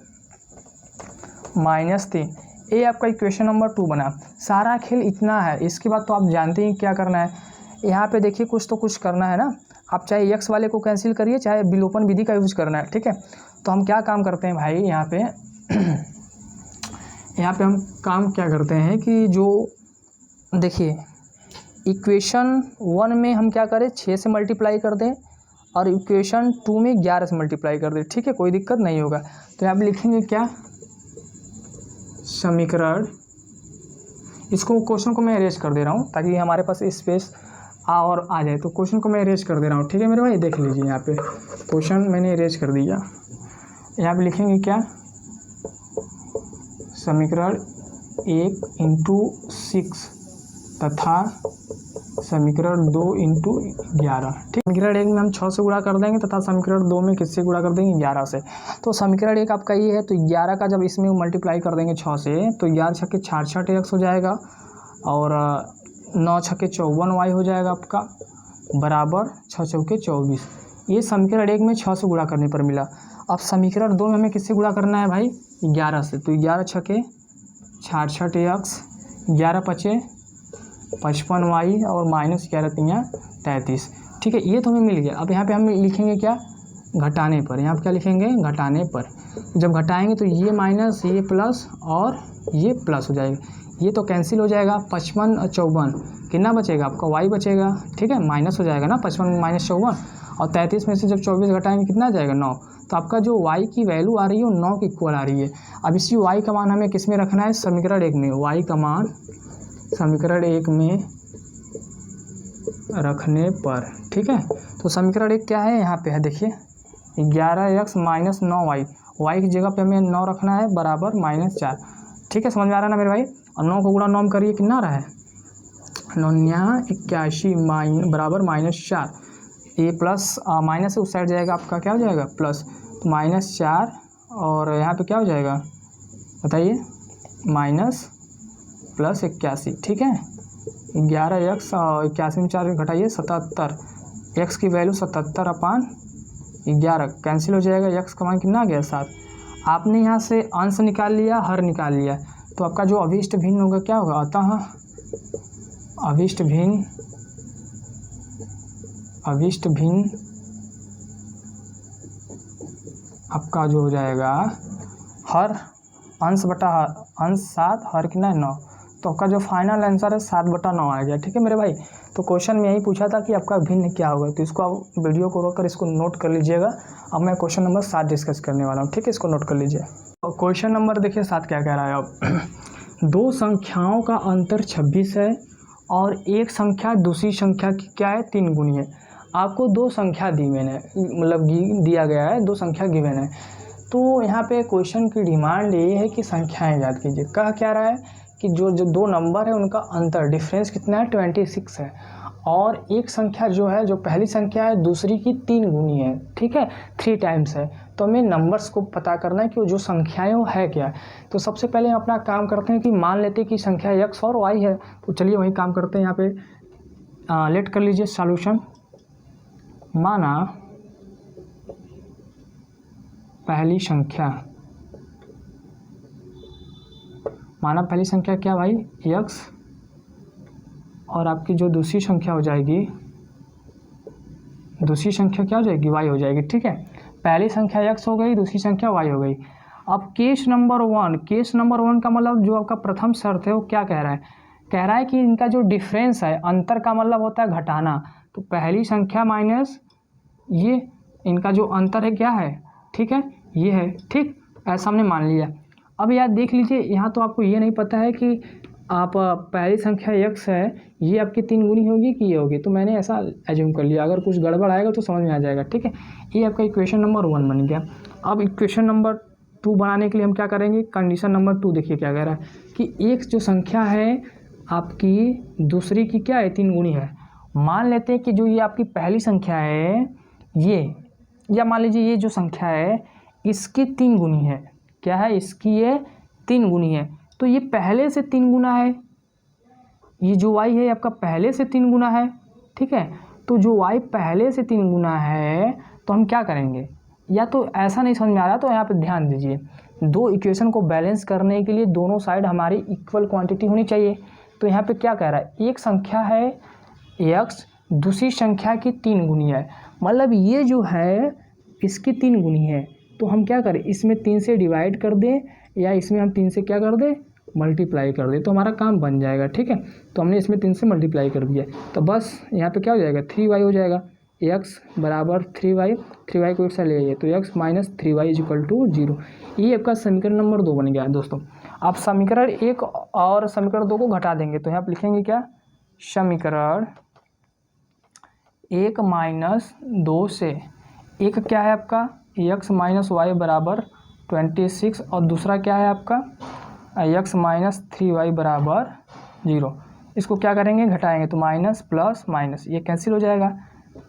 -3। ये आपका इक्वेशन नंबर 2 बना। सारा खेल इतना है। इसके बाद तो आप जानते हैं क्या करना है। यहाँ पे देखिए कुछ तो कुछ करना है ना। आप चाहे x वाले को कैंसिल करिए, चाहे विलोपन विधि का यूज करना है। ठीक है, तो हम क्या काम करते हैं भाई, यहाँ पे हम काम क्या करते हैं कि जो देखिए इक्वेशन 1 में हम क्या करें 6 से मल्टीप्लाई कर दें, और इक्वेशन 2 में 11 से मल्टीप्लाई कर दें। ठीक है, कोई दिक्कत नहीं होगा। तो यहाँ पे लिखेंगे क्या, समीकरण, इसको क्वेश्चन को मैं अरेंज कर दे रहा हूँ ताकि हमारे पास स्पेस और आ जाए। तो क्वेश्चन को मैं अरेंज कर दे रहा हूँ। ठीक है मेरे भाई, देख लीजिए यहाँ पे क्वेश्चन मैंने अरेंज कर दिया। यहाँ पे लिखेंगे क्या, समीकरण 1 × 6 तथा समीकरण 2 × 11। ठीक, समीकरण 1 में हम 6 से गुणा कर देंगे तथा समीकरण 2 में किससे गुणा कर देंगे 11 से। तो समीकरण 1 आपका ये है, तो 11 का जब इसमें मल्टीप्लाई कर देंगे 6 से, तो 11 छक्के 66 x हो जाएगा, और 9 छक्के 54y हो जाएगा आपका, बराबर 6 चौके 24। ये समीकरण 1 में 6 से गुणा करने पर मिला। अब समीकरण 2 में हमें किससे गुणा करना है भाई 11 से। तो 11 छक्के 66 x, 11 पचे 55y, और -11 3 33। ठीक है, ये तो हमें मिल गया। अब यहाँ पे हम लिखेंगे क्या, घटाने पर। यहाँ पे क्या लिखेंगे, घटाने पर। जब घटाएंगे तो ये माइनस, ये प्लस, और ये प्लस हो जाएगा। ये तो कैंसिल हो जाएगा। 55 और 54 कितना बचेगा आपका, y बचेगा। ठीक है, माइनस हो जाएगा ना, 55 माइनस 54, और 33 में से जब 24 घटाएंगे कितना आ जाएगा 9। तो आपका जो y की वैल्यू आ रही है वो 9 के इक्वल आ रही है। अब इसी y का मान हमें किस में रखना है, समीकरण 1 में। y का मान समीकरण 1 में रखने पर। ठीक है, तो समीकरण 1 क्या है, यहाँ पे है देखिए 11x माइनस 9y, y की जगह पे हमें 9 रखना है, बराबर -4। ठीक है, समझ में आ रहा है ना मेरे भाई। और 9 को गुणा 9 करिए, कितना आ रहा है 9×81 बराबर -4। ये प्लस माइनस से उस साइड जाएगा, आपका क्या हो जाएगा प्लस, तो -4, और यहाँ पे क्या हो जाएगा बताइए, -+81। ठीक है, 11x और 81 में 4 घटाइए 77, x की वैल्यू 77/11 कैंसिल हो जाएगा। x का मान कितना आ गया 7। आपने यहाँ से अंश निकाल लिया, हर निकाल लिया, तो आपका जो अभिष्ट भिन्न होगा क्या होगा, अतः अभिष्ट भिन्न आपका जो हो जाएगा हर अंश बटा अंश 7, हर कितना है 9। तो आपका जो फाइनल आंसर है 7/9 आ गया। ठीक है मेरे भाई, तो क्वेश्चन में यही पूछा था कि आपका भिन्न क्या होगा। तो इसको आप वीडियो को रोक कर इसको नोट कर लीजिएगा। अब मैं क्वेश्चन नंबर 7 डिस्कस करने वाला हूँ, ठीक है, इसको नोट कर लीजिए। और क्वेश्चन नंबर देखिए 7 क्या कह रहा है अब दो संख्याओं का अंतर 26 है और एक संख्या दूसरी संख्या की क्या है 3 गुनी है। आपको दो संख्या गिवन है, मतलब दिया गया है, दो संख्या गिवन है। तो यहाँ पे क्वेश्चन की डिमांड ये है कि संख्याएं याद कीजिए। कह क्या रहा है कि जो दो नंबर है उनका अंतर डिफरेंस कितना है 26 है और एक संख्या जो है, जो पहली संख्या है दूसरी की 3 गुनी है, ठीक है, 3 टाइम्स है। तो हमें नंबर्स को पता करना है कि वो जो संख्याएं वो है क्या। तो सबसे पहले हम अपना काम करते हैं कि मान लेते हैं कि संख्या x और y है। तो चलिए वही काम करते हैं। यहाँ पे लेट कर लीजिए सॉल्यूशन। माना पहली संख्या क्या भाई x और आपकी जो दूसरी संख्या हो जाएगी, दूसरी संख्या क्या हो जाएगी y हो जाएगी, ठीक है। पहली संख्या x हो गई, दूसरी संख्या y हो गई। अब केस नंबर 1 का मतलब जो आपका प्रथम शर्त है वो क्या कह रहा है कि इनका जो डिफरेंस है, अंतर का मतलब होता है घटाना। तो पहली संख्या माइनस ये, इनका जो अंतर है क्या है, ठीक है, ये है, ठीक, ऐसा हमने मान लिया। अब यार देख लीजिए, यहाँ तो आपको ये नहीं पता है कि आप पहली संख्या x है ये आपकी 3 गुनी होगी कि ये होगी। तो मैंने ऐसा एज्यूम कर लिया, अगर कुछ गड़बड़ आएगा तो समझ में आ जाएगा, ठीक है। ये आपका इक्वेशन नंबर 1 बन गया। अब इक्वेशन नंबर 2 बनाने के लिए हम क्या करेंगे, कंडीशन नंबर 2 देखिए क्या कह रहा है कि एक जो संख्या है आपकी दूसरी की क्या है 3 गुनी है। मान लेते हैं कि जो ये आपकी पहली संख्या है ये, या मान लीजिए ये जो संख्या है इसकी 3 गुनी है। क्या है, इसकी ये 3 गुनी है। तो ये पहले से 3 गुना है, ये जो y है आपका पहले से 3 गुना है, ठीक है। तो जो y पहले से 3 गुना है तो हम क्या करेंगे, या तो ऐसा नहीं समझ में आ रहा तो यहाँ पे ध्यान दीजिए। दो इक्वेशन को बैलेंस करने के लिए दोनों साइड हमारी इक्वल क्वांटिटी होनी चाहिए। तो यहाँ पे क्या कह रहा है, एक संख्या है x दूसरी संख्या की 3 गुनी है, मतलब ये जो है इसकी 3 गुनी है। तो हम क्या करें, इसमें 3 से डिवाइड कर दें या इसमें हम 3 से क्या कर दें, मल्टीप्लाई कर दें, तो हमारा काम बन जाएगा, ठीक है। तो हमने इसमें 3 से मल्टीप्लाई कर दिया, तो बस यहाँ पे क्या हो जाएगा 3y हो जाएगा। x बराबर 3y को एक साइड ले जाइए तो x minus 3y equal to 0। ये आपका समीकरण नंबर 2 बन गया है दोस्तों। आप समीकरण 1 और समीकरण 2 को घटा देंगे तो यहाँ पर लिखेंगे क्या, समीकरण 1 माइनस 2 से एक क्या है आपका x माइनस वाई बराबर 26 और दूसरा क्या है आपका x माइनस 3y बराबर 0। इसको क्या करेंगे, घटाएंगे तो माइनस प्लस माइनस ये कैंसिल हो जाएगा।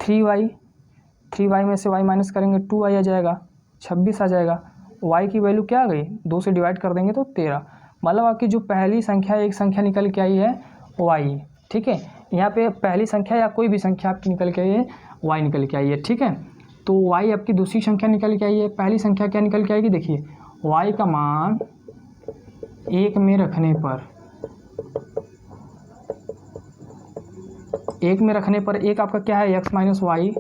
3y में से y माइनस करेंगे 2y आ जाएगा, 26 आ जाएगा। y की वैल्यू क्या आ गई, 2 से डिवाइड कर देंगे तो 13। मतलब आपकी जो पहली संख्या एक संख्या निकल के आई है y, ठीक है। यहाँ पे पहली संख्या या कोई भी संख्या आपकी निकल के आई है y निकल के आई है, ठीक है। तो y आपकी दूसरी संख्या निकल के आई है, पहली संख्या क्या निकल के आएगी, देखिए y का मान 1 में रखने पर एक आपका क्या है x माइनस वाई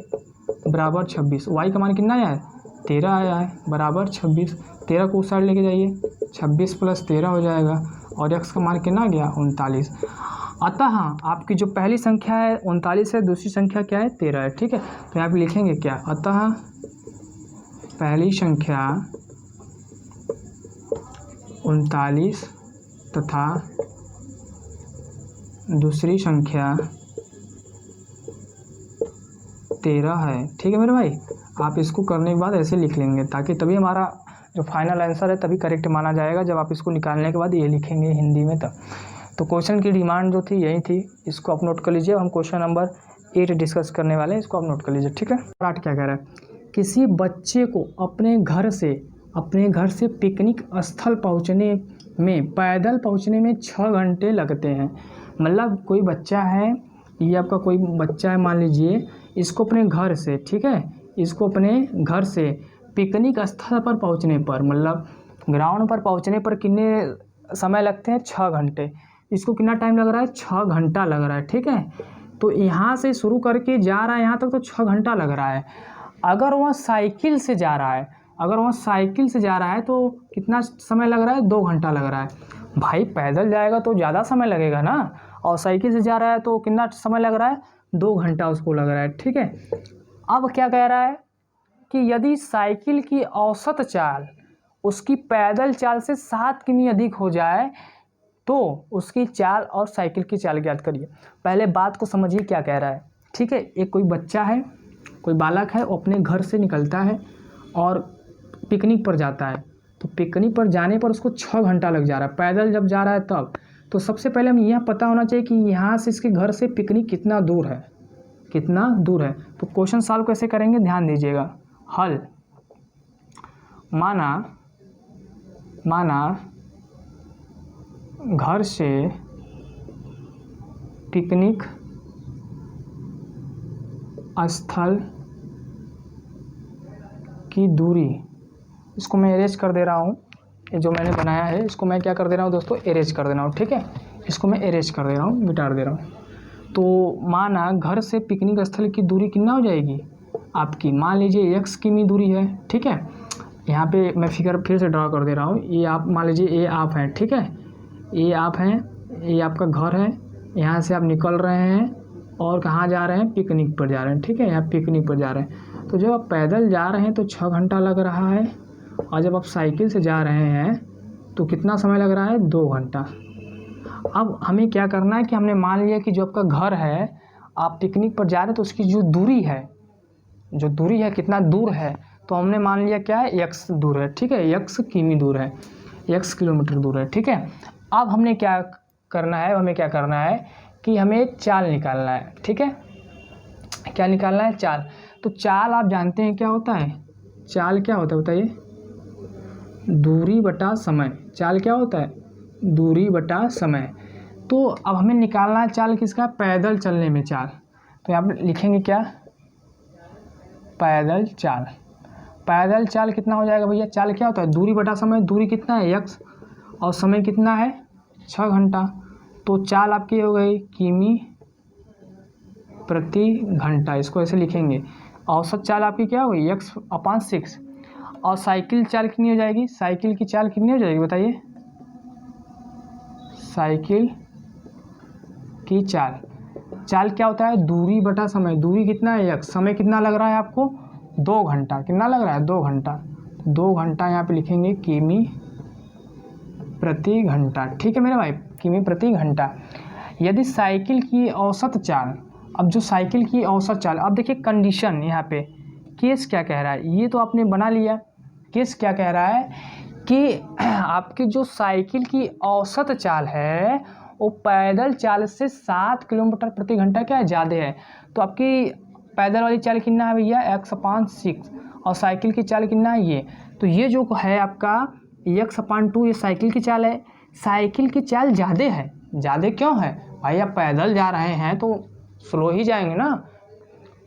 बराबर 26। y का मान कितना आया है 13 आया है, बराबर 26। 13 को उस साइड लेके जाइए, 26 प्लस 13 हो जाएगा और x का मान कितना आ गया 39। अतः आपकी जो पहली संख्या है 39 है, दूसरी संख्या क्या है 13 है, ठीक है। तो यहाँ पे लिखेंगे क्या, अतः पहली संख्या 39 तथा दूसरी संख्या 13 है, ठीक है मेरे भाई। आप इसको करने के बाद ऐसे लिख लेंगे ताकि तभी हमारा जो फाइनल आंसर है तभी करेक्ट माना जाएगा, जब आप इसको निकालने के बाद ये लिखेंगे हिंदी में तब। तो क्वेश्चन की डिमांड जो थी यही थी, इसको आप नोट कर लीजिए। हम क्वेश्चन नंबर 8 डिस्कस करने वाले हैं, इसको आप नोट कर लीजिए, ठीक है। 8 क्या कह रहा है, किसी बच्चे को अपने घर से पिकनिक स्थल पहुंचने में, पैदल पहुंचने में 6 घंटे लगते हैं। मतलब कोई बच्चा है, ये आपका कोई बच्चा है मान लीजिए, इसको अपने घर से, ठीक है, इसको अपने घर से पिकनिक स्थल पर पहुंचने पर, मतलब ग्राउंड पर पहुंचने पर कितने समय लगते हैं 6 घंटे। इसको कितना टाइम लग रहा है 6 घंटा लग रहा है, ठीक है। तो यहाँ से शुरू करके जा रहा है यहाँ तक तो 6 घंटा लग रहा है। अगर वह साइकिल से जा रहा है तो कितना समय लग रहा है 2 घंटा लग रहा है। भाई पैदल जाएगा तो ज़्यादा समय लगेगा ना, और साइकिल से जा रहा है तो कितना समय लग रहा है, 2 घंटा उसको लग रहा है। ठीक है, अब क्या कह रहा है कि यदि साइकिल की औसत चाल उसकी पैदल चाल से 7 किमी अधिक हो जाए तो उसकी चाल और साइकिल की चाल ज्ञात करिए। पहले बात को समझिए क्या कह रहा है। ठीक है, एक कोई बच्चा है, कोई बालक है, वो अपने घर से निकलता है और पिकनिक पर जाता है। तो पिकनिक पर जाने पर उसको 6 घंटा लग जा रहा है, पैदल जब जा रहा है तब। तो सबसे पहले हमें यह पता होना चाहिए कि यहाँ से इसके घर से पिकनिक कितना दूर है, कितना दूर है। तो क्वेश्चन सॉल्व कैसे करेंगे, ध्यान दीजिएगा। हल, माना घर से पिकनिक स्थल की दूरी, इसको मैं एरेज कर दे रहा हूँ, ये जो मैंने बनाया है इसको मैं क्या कर दे रहा हूँ दोस्तों, एरेज कर दे रहा हूँ। ठीक है, इसको मैं एरेज कर दे रहा हूँ, मिटा दे रहा हूँ। तो माना घर से पिकनिक स्थल की दूरी कितना हो जाएगी आपकी, मान लीजिए x किमी दूरी है। ठीक है, यहाँ पे मैं फिगर फिर से ड्रा कर दे रहा हूँ। ये आप मान लीजिए ये आप हैं, ठीक है, ये आप हैं, ये आपका घर है, यहाँ से आप निकल रहे हैं और कहाँ जा रहे हैं, पिकनिक पर जा रहे हैं। ठीक है, यहाँ पिकनिक पर जा रहे हैं। तो जब आप पैदल जा रहे हैं तो 6 घंटा लग रहा है, और जब आप साइकिल से जा रहे हैं तो कितना समय लग रहा है, 2 घंटा। अब हमें क्या करना है कि हमने मान लिया कि जो आपका घर है, आप पिकनिक पर जा रहे हैं तो उसकी जो दूरी है कितना दूर है, तो हमने मान लिया क्या है, x दूर है। ठीक है, x किमी दूर है, x किलोमीटर दूर है। ठीक है, अब हमने क्या करना है, हमें क्या करना है कि हमें चाल निकालना है। ठीक है, क्या निकालना है, चाल। तो चाल आप जानते हैं क्या होता है, चाल क्या होता है बताइए, दूरी बटा समय। चाल क्या होता है, दूरी बटा समय। तो अब हमें निकालना है चाल किसका, पैदल चलने में चाल। तो यहाँ पर लिखेंगे क्या, पैदल चाल। पैदल चाल कितना हो जाएगा भैया, चाल क्या होता है, दूरी बटा समय। दूरी कितना है, x, और समय कितना है, 6 घंटा। तो चाल आपकी हो गई किमी प्रति घंटा, इसको ऐसे लिखेंगे। औसत चाल आपकी क्या होगी, x/6। और साइकिल चाल कितनी हो जाएगी, साइकिल की चाल कितनी हो जाएगी बताइए, साइकिल की चाल। चाल क्या होता है, दूरी बटा समय। दूरी कितना है, x, समय कितना लग रहा है आपको, 2 घंटा। कितना लग रहा है, 2 घंटा। 2 घंटा यहाँ पे लिखेंगे किमी प्रति घंटा। ठीक है मेरे भाई, किमी प्रति घंटा। यदि साइकिल की औसत चाल, अब जो साइकिल की औसत चाल, अब देखिए कंडीशन यहाँ पे, केस क्या कह रहा है, ये तो आपने बना लिया। केस क्या कह रहा है कि आपकी जो साइकिल की औसत चाल है वो पैदल चाल से 7 किलोमीटर प्रति घंटा क्या है, ज़्यादा है। तो आपकी पैदल वाली चाल कितना है भैया, x/6, और साइकिल की चाल कितना है ये। तो ये जो है आपका x/2, ये साइकिल की चाल है। साइकिल की चाल ज़्यादा है। ज़्यादा क्यों है भाई, आप पैदल जा रहे हैं तो स्लो ही जाएंगे ना,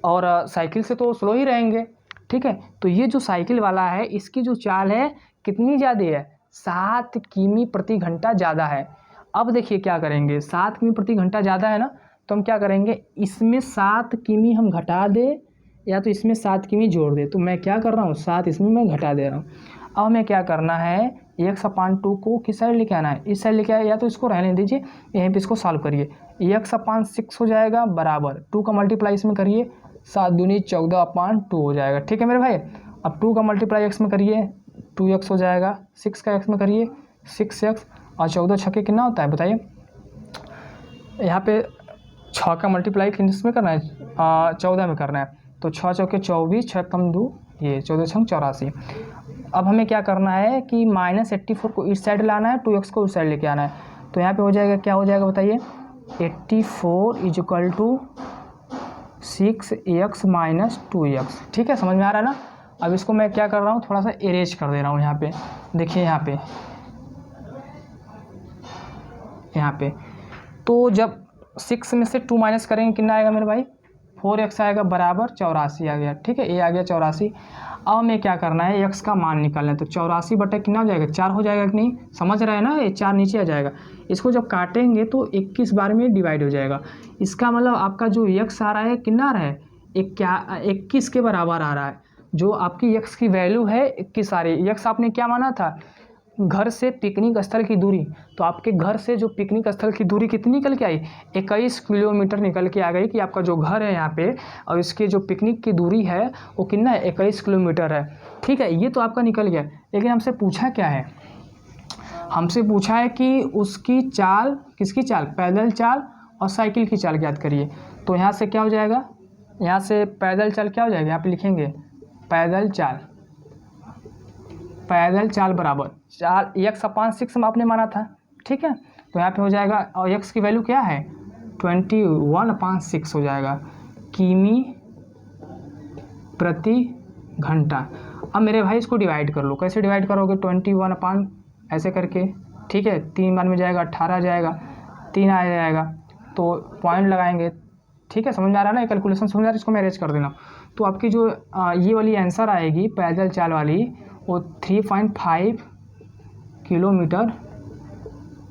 और साइकिल से तो स्लो ही रहेंगे। ठीक है, तो ये जो साइकिल वाला है इसकी जो चाल है कितनी ज़्यादा है, 7 किमी प्रति घंटा ज़्यादा है। अब देखिए क्या करेंगे, 7 किमी प्रति घंटा ज़्यादा है ना, तो हम क्या करेंगे, इसमें 7 किमी हम घटा दें या तो इसमें 7 किमी जोड़ दें। तो मैं क्या कर रहा हूँ, 7 इसमें मैं घटा दे रहा हूँ। अब हमें क्या करना है, x/2 को किस साइड लेके आना है, इस साइड लेके आए, या तो इसको रहने दीजिए, यहीं पे इसको सॉल्व करिए। x/6 हो जाएगा बराबर 2 का मल्टीप्लाई इसमें करिए, 7 दूनी 14/2 हो जाएगा। ठीक है मेरे भाई, अब 2 का मल्टीप्लाई x में करिए 2x हो जाएगा, 6 का x में करिए 6x, और 14 छक्के कितना होता है बताइए। यहाँ पे 6 का मल्टीप्लाई किस में करना है, 14 में करना है। तो 6 चौके 24, 6 कम 2, ये 14 छंग 84। अब हमें क्या करना है कि -84 को इस साइड लाना है, 2x को उस साइड लेके आना है। तो यहाँ पे हो जाएगा, क्या हो जाएगा बताइए, 84 = 6x - 2x। ठीक है, समझ में आ रहा है ना। अब इसको मैं क्या कर रहा हूँ, थोड़ा सा एरेज कर दे रहा हूँ। यहाँ पे देखिए, यहाँ पे तो जब 6 में से 2 माइनस करेंगे कितना आएगा मेरे भाई, 4x आएगा बराबर 84 आ गया। ठीक है, ये आ गया 84। अब हमें क्या करना है, x का मान निकालना है। तो 84 बटे कितना हो जाएगा, 4 हो जाएगा कि नहीं, समझ रहे हैं ना, ये 4 नीचे आ जाएगा। इसको जब काटेंगे तो 21 बार में डिवाइड हो जाएगा। इसका मतलब आपका जो x आ रहा है कितना आ रहा है, 21 के बराबर आ रहा है। जो आपकी x की वैल्यू है 21 आ रही है। x आपने क्या माना था, घर से पिकनिक स्थल की दूरी, तो आपके घर से जो पिकनिक स्थल की दूरी कितनी निकल के आई, 21 किलोमीटर निकल के आ गई कि आपका जो घर है यहाँ पे और इसके जो पिकनिक की दूरी है वो कितना है, 21 किलोमीटर है। ठीक है, ये तो आपका निकल गया। लेकिन हमसे पूछा क्या है, हमसे पूछा है कि उसकी चाल, किसकी चाल, पैदल चाल और साइकिल की चाल ज्ञात करिए। तो यहाँ से क्या हो जाएगा, यहाँ से पैदल चाल क्या हो जाएगा, यहाँ पे लिखेंगे पैदल चाल, पैदल चाल बराबर चाल x/6 में आपने माना था। ठीक है, तो यहाँ पे हो जाएगा, और x की वैल्यू क्या है 21/6 हो जाएगा किमी प्रति घंटा। अब मेरे भाई इसको डिवाइड कर लो, कैसे डिवाइड करोगे, 21 ऐसे करके। ठीक है, 3 बार में जाएगा 18 जाएगा, 3 आ जाएगा, तो पॉइंट लगाएंगे। ठीक है, समझ में आ रहा है ना, कैलकुलेशन समझ आ रहा है, इसको मैं अरेंज कर देना। तो आपकी जो ये वाली आंसर आएगी पैदल चाल वाली, वो 3.5 किलोमीटर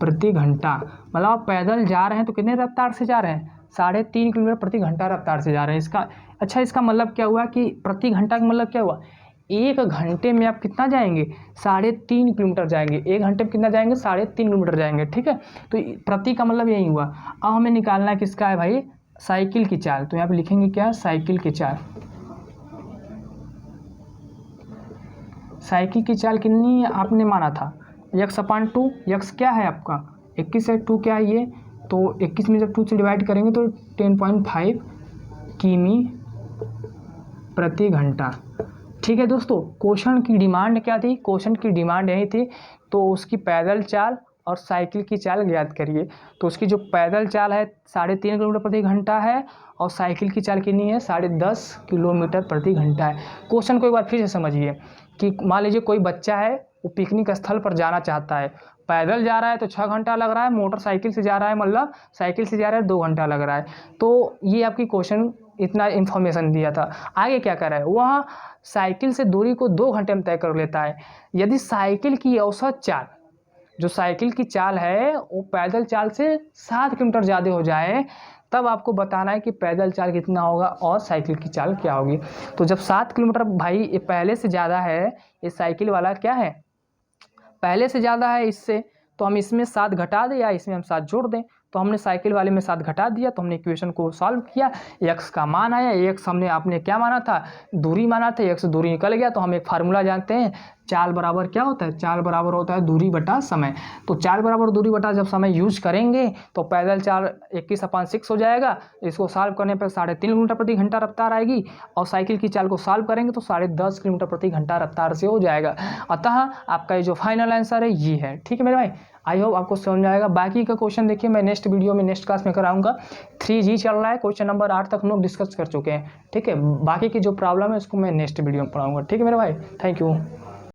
प्रति घंटा। मतलब आप पैदल जा रहे हैं तो कितने रफ्तार से जा रहे हैं, 3.5 किलोमीटर प्रति घंटा रफ्तार से जा रहे हैं। इसका अच्छा, इसका मतलब क्या हुआ कि प्रति घंटा का मतलब क्या हुआ, 1 घंटे में आप कितना जाएंगे, 3.5 किलोमीटर जाएंगे। 1 घंटे में कितना जाएंगे, 3.5 किलोमीटर जाएंगे। ठीक है, तो प्रति का मतलब यही हुआ। अब हमें निकालना है किसका है भाई, साइकिल की चाल। तो यहाँ पे लिखेंगे क्या, साइकिल की चाल। साइकिल की चाल कितनी आपने माना था, x/2। x क्या है आपका 21 है, 2 क्या है ये, तो 21 में जब 2 से डिवाइड करेंगे तो 10.5 किमी प्रति घंटा। ठीक है दोस्तों, क्वेश्चन की डिमांड क्या थी, क्वेश्चन की डिमांड यही थी, तो उसकी पैदल चाल और साइकिल की चाल याद करिए। तो उसकी जो पैदल चाल है 3.5 किलोमीटर प्रति घंटा है, और साइकिल की चाल कितनी है, 10.5 किलोमीटर प्रति घंटा है। क्वेश्चन को एक बार फिर से समझिए कि मान लीजिए कोई बच्चा है, वो पिकनिक स्थल पर जाना चाहता है, पैदल जा रहा है तो 6 घंटा लग रहा है, मोटरसाइकिल से जा रहा है मतलब साइकिल से जा रहा है 2 घंटा लग रहा है। तो ये आपकी क्वेश्चन इतना इन्फॉर्मेशन दिया था। आगे क्या कर रहा है, वह साइकिल से दूरी को 2 घंटे में तय कर लेता है। यदि साइकिल की औसत चाल, जो साइकिल की चाल है वो पैदल चाल से 7 किलोमीटर ज़्यादा हो जाए, तब आपको बताना है कि पैदल चाल कितना होगा और साइकिल की चाल क्या होगी। तो जब 7 किलोमीटर भाई ये पहले से ज़्यादा है, ये साइकिल वाला क्या है, पहले से ज़्यादा है इससे, तो हम इसमें 7 घटा दें या इसमें हम 7 जोड़ दें। तो हमने साइकिल वाले में 7 घटा दिया, तो हमने इक्वेशन को सॉल्व किया, x का मान आया। x हमने आपने क्या माना था, दूरी माना था, x दूरी निकल गया। तो हम एक फार्मूला जानते हैं, चाल बराबर क्या होता है, चाल बराबर होता है दूरी बटा समय। तो चाल बराबर दूरी बटा जब समय यूज करेंगे तो पैदल चाल 21/6 हो जाएगा। इसको सॉल्व करने पर 3.5 किलोमीटर प्रति घंटा रफ्तार आएगी, और साइकिल की चाल को सॉल्व करेंगे तो 10.5 किलोमीटर प्रति घंटा रफ्तार से हो जाएगा। अतः आपका ये जो फाइनल आंसर है ये है। ठीक है मेरे भाई, आई होप आपको समझ आएगा। बाकी का क्वेश्चन देखिए मैं नेक्स्ट वीडियो में, नेक्स्ट क्लास में कराऊंगा। 3G चल रहा है, क्वेश्चन नंबर 8 तक हम लोग डिस्कस कर चुके हैं। ठीक है, बाकी की जो प्रॉब्लम है उसको मैं नेक्स्ट वीडियो में पढ़ाऊंगा। ठीक है मेरे भाई, थैंक यू।